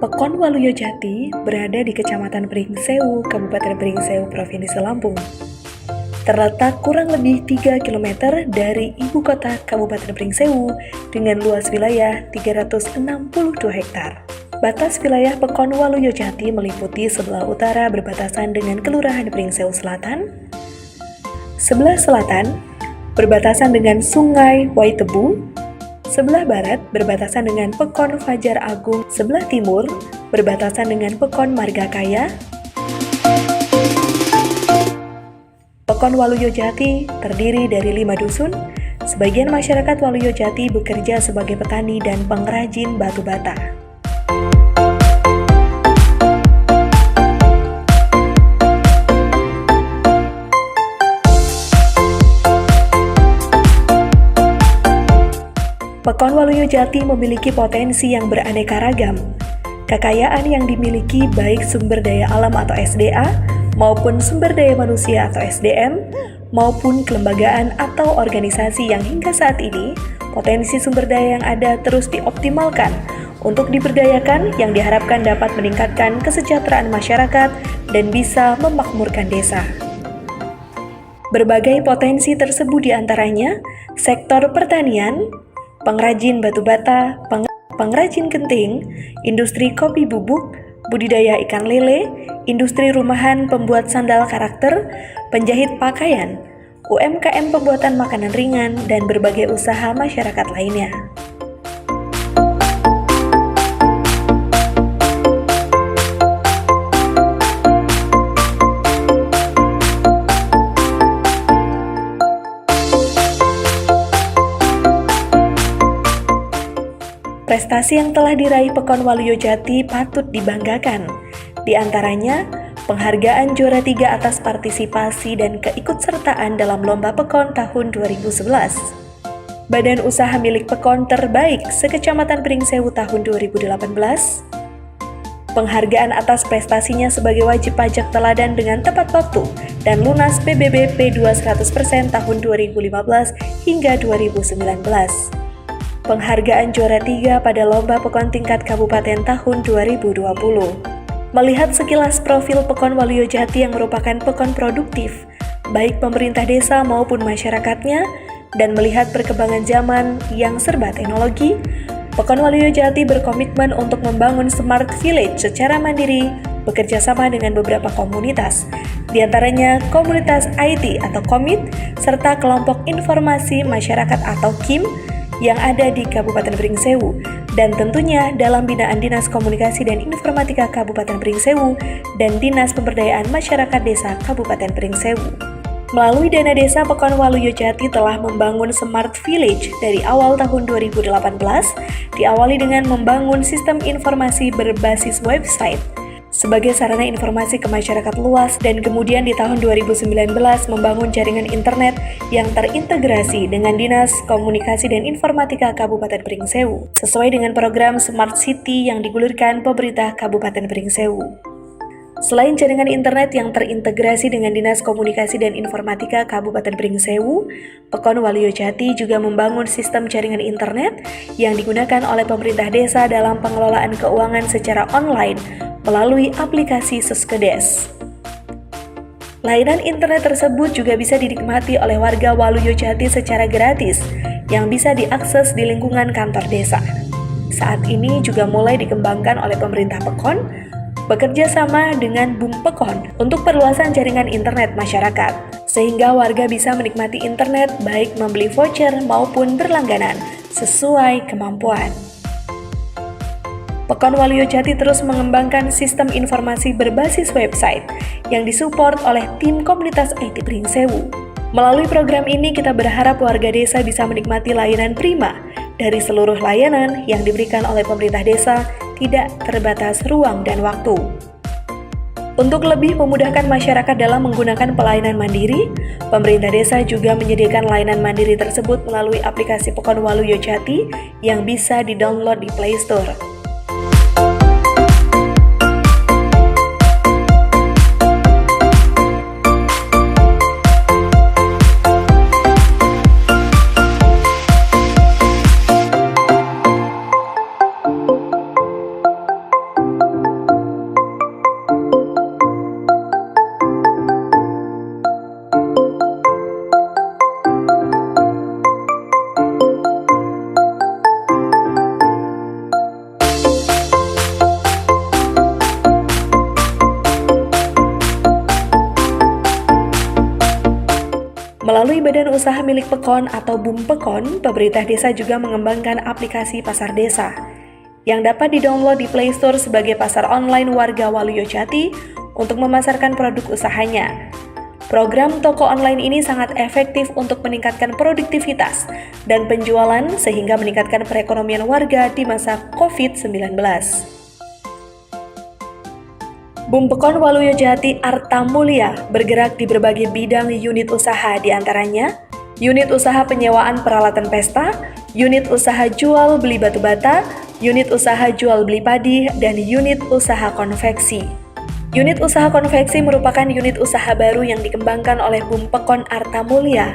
Pekon Waluyo Jati berada di Kecamatan Pringsewu, Kabupaten Pringsewu, Provinsi Lampung. Terletak kurang lebih 3 km dari ibu kota Kabupaten Pringsewu dengan luas wilayah 362 hektar. Batas wilayah Pekon Waluyo Jati meliputi sebelah utara berbatasan dengan Kelurahan Pringsewu Selatan, sebelah selatan berbatasan dengan Sungai Waitebu, sebelah barat berbatasan dengan Pekon Fajar Agung, sebelah timur berbatasan dengan Pekon Margakaya. Pekon Waluyo Jati terdiri dari 5 dusun. Sebagian masyarakat Waluyo Jati bekerja sebagai petani dan pengrajin batu bata. Pekon Waluyo Jati memiliki potensi yang beraneka ragam. Kekayaan yang dimiliki baik sumber daya alam atau SDA, maupun sumber daya manusia atau SDM, maupun kelembagaan atau organisasi yang hingga saat ini potensi sumber daya yang ada terus dioptimalkan untuk diberdayakan yang diharapkan dapat meningkatkan kesejahteraan masyarakat dan bisa memakmurkan desa. Berbagai potensi tersebut diantaranya sektor pertanian, pengrajin batu bata, pengrajin genting, industri kopi bubuk, budidaya ikan lele, industri rumahan pembuat sandal karakter, penjahit pakaian, UMKM pembuatan makanan ringan, dan berbagai usaha masyarakat lainnya. Prestasi yang telah diraih Pekon Waluyo Jati patut dibanggakan. Di antaranya, penghargaan juara 3 atas partisipasi dan keikutsertaan dalam Lomba Pekon tahun 2011. Badan usaha milik Pekon terbaik se-Kecamatan Pringsewu tahun 2018. Penghargaan atas prestasinya sebagai wajib pajak teladan dengan tepat waktu dan lunas PBB P2 100% tahun 2015 hingga 2019. Penghargaan juara 3 pada Lomba Pekon tingkat Kabupaten tahun 2020. Melihat sekilas profil Pekon Waluyo Jati yang merupakan pekon produktif, baik pemerintah desa maupun masyarakatnya, dan melihat perkembangan zaman yang serba teknologi, Pekon Waluyo Jati berkomitmen untuk membangun Smart Village secara mandiri, bekerja sama dengan beberapa komunitas, di antaranya komunitas IT atau Komit, serta kelompok informasi masyarakat atau KIM, yang ada di Kabupaten Pringsewu, dan tentunya dalam binaan Dinas Komunikasi dan Informatika Kabupaten Pringsewu dan Dinas Pemberdayaan Masyarakat Desa Kabupaten Pringsewu. Melalui dana desa, Pekon Waluyo Jati telah membangun Smart Village dari awal tahun 2018, diawali dengan membangun sistem informasi berbasis website sebagai sarana informasi ke masyarakat luas, dan kemudian di tahun 2019 membangun jaringan internet yang terintegrasi dengan Dinas Komunikasi dan Informatika Kabupaten Pringsewu sesuai dengan program Smart City yang digulirkan pemerintah Kabupaten Pringsewu. Selain jaringan internet yang terintegrasi dengan Dinas Komunikasi dan Informatika Kabupaten Pringsewu, Pekon Waluyo Jati juga membangun sistem jaringan internet yang digunakan oleh pemerintah desa dalam pengelolaan keuangan secara online melalui aplikasi Seskedes. Layanan internet tersebut juga bisa dinikmati oleh warga Waluyo Jati secara gratis yang bisa diakses di lingkungan kantor desa. Saat ini juga mulai dikembangkan oleh pemerintah Pekon bekerja sama dengan BUM Pekon untuk perluasan jaringan internet masyarakat, sehingga warga bisa menikmati internet baik membeli voucher maupun berlangganan sesuai kemampuan. Pekon Waluyo Jati terus mengembangkan sistem informasi berbasis website yang disupport oleh tim komunitas IT Pringsewu. Melalui program ini kita berharap warga desa bisa menikmati layanan prima dari seluruh layanan yang diberikan oleh pemerintah desa, tidak terbatas ruang dan waktu. Untuk lebih memudahkan masyarakat dalam menggunakan pelayanan mandiri, pemerintah desa juga menyediakan layanan mandiri tersebut melalui aplikasi Pekon Waluyo Jati yang bisa di-download di Play Store. Melalui badan usaha milik Pekon atau BUMPEKON, pemerintah desa juga mengembangkan aplikasi Pasar Desa yang dapat didownload di Play Store sebagai pasar online warga Waluyo Jati untuk memasarkan produk usahanya. Program toko online ini sangat efektif untuk meningkatkan produktivitas dan penjualan sehingga meningkatkan perekonomian warga di masa COVID-19. BUMPEKON Waluyo Jati Arta Mulia bergerak di berbagai bidang unit usaha, diantaranya unit usaha penyewaan peralatan pesta, unit usaha jual beli batu bata, unit usaha jual beli padi, dan unit usaha konveksi. Unit usaha konveksi merupakan unit usaha baru yang dikembangkan oleh BUMPEKON Arta Mulia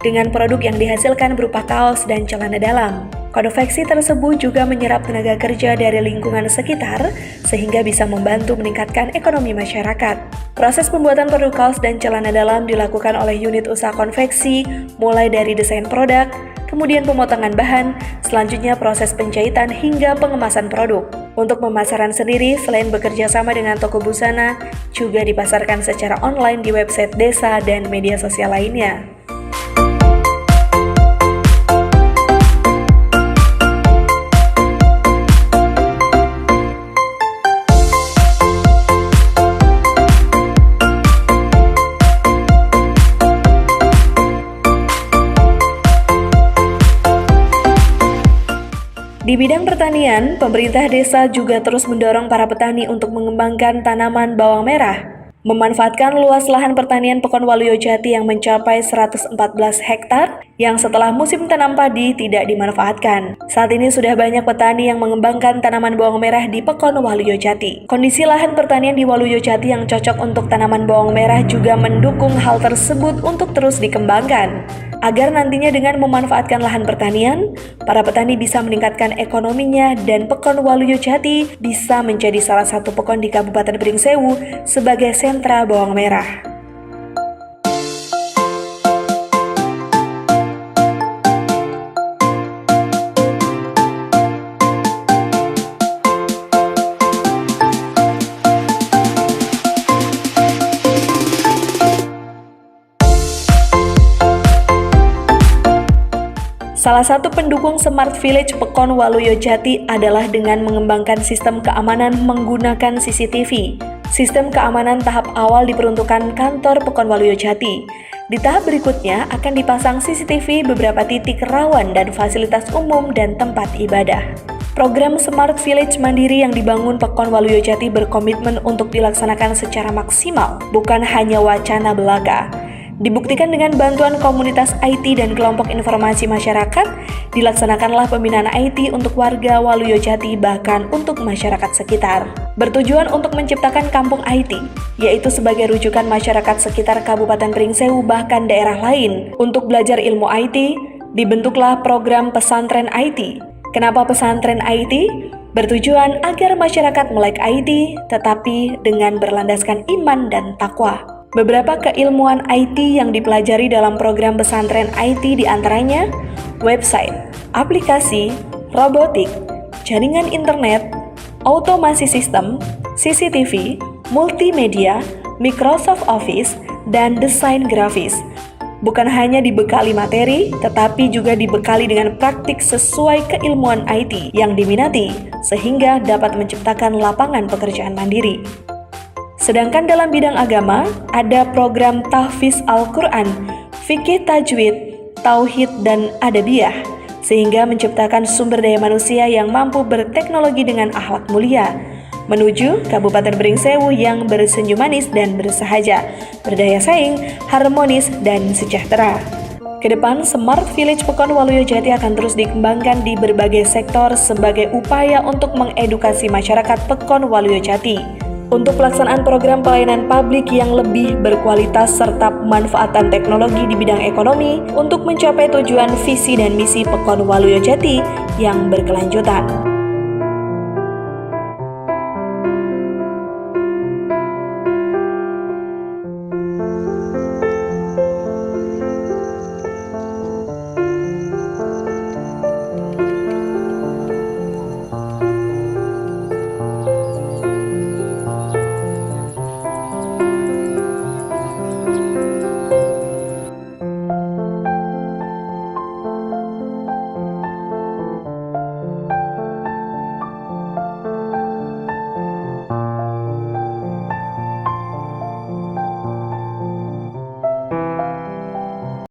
dengan produk yang dihasilkan berupa kaos dan celana dalam. Konveksi tersebut juga menyerap tenaga kerja dari lingkungan sekitar sehingga bisa membantu meningkatkan ekonomi masyarakat. Proses pembuatan produk kaos dan celana dalam dilakukan oleh unit usaha konveksi mulai dari desain produk, kemudian pemotongan bahan, selanjutnya proses penjahitan hingga pengemasan produk. Untuk pemasaran sendiri, selain bekerja sama dengan toko busana, juga dipasarkan secara online di website desa dan media sosial lainnya. Di bidang pertanian, pemerintah desa juga terus mendorong para petani untuk mengembangkan tanaman bawang merah, memanfaatkan luas lahan pertanian Pekon Waluyo Jati yang mencapai 114 hektar yang setelah musim tanam padi tidak dimanfaatkan. Saat ini sudah banyak petani yang mengembangkan tanaman bawang merah di Pekon Waluyo Jati. Kondisi lahan pertanian di Waluyo Jati yang cocok untuk tanaman bawang merah juga mendukung hal tersebut untuk terus dikembangkan. Agar nantinya dengan memanfaatkan lahan pertanian, para petani bisa meningkatkan ekonominya dan Pekon Waluyo Jati bisa menjadi salah satu pekon di Kabupaten Beringsewu sebagai sentra bawang merah. Salah satu pendukung Smart Village Pekon Waluyo Jati adalah dengan mengembangkan sistem keamanan menggunakan CCTV. Sistem keamanan tahap awal diperuntukkan kantor Pekon Waluyo Jati. Di tahap berikutnya akan dipasang CCTV beberapa titik rawan dan fasilitas umum dan tempat ibadah. Program Smart Village Mandiri yang dibangun Pekon Waluyo Jati berkomitmen untuk dilaksanakan secara maksimal, bukan hanya wacana belaka. Dibuktikan dengan bantuan komunitas IT dan kelompok informasi masyarakat, dilaksanakanlah pembinaan IT untuk warga Waluyo Jati bahkan untuk masyarakat sekitar. Bertujuan untuk menciptakan kampung IT, yaitu sebagai rujukan masyarakat sekitar Kabupaten Beringsewu bahkan daerah lain. Untuk belajar ilmu IT, dibentuklah program pesantren IT. Kenapa pesantren IT? Bertujuan agar masyarakat melek IT, tetapi dengan berlandaskan iman dan takwa. Beberapa keilmuan IT yang dipelajari dalam program pesantren IT diantaranya website, aplikasi, robotik, jaringan internet, otomasi sistem, CCTV, multimedia, Microsoft Office, dan desain grafis. Bukan hanya dibekali materi, tetapi juga dibekali dengan praktik sesuai keilmuan IT yang diminati, sehingga dapat menciptakan lapangan pekerjaan mandiri. Sedangkan dalam bidang agama, ada program tahfiz Al-Quran, fikih tajwid, tauhid, dan adabiyah, sehingga menciptakan sumber daya manusia yang mampu berteknologi dengan akhlak mulia, menuju Kabupaten Beringsewu yang bersenyum manis dan bersahaja, berdaya saing, harmonis, dan sejahtera. Kedepan, Smart Village Pekon Waluyo Jati akan terus dikembangkan di berbagai sektor sebagai upaya untuk mengedukasi masyarakat Pekon Waluyo Jati untuk pelaksanaan program pelayanan publik yang lebih berkualitas serta pemanfaatan teknologi di bidang ekonomi untuk mencapai tujuan visi dan misi Pekon Waluyo Jati yang berkelanjutan.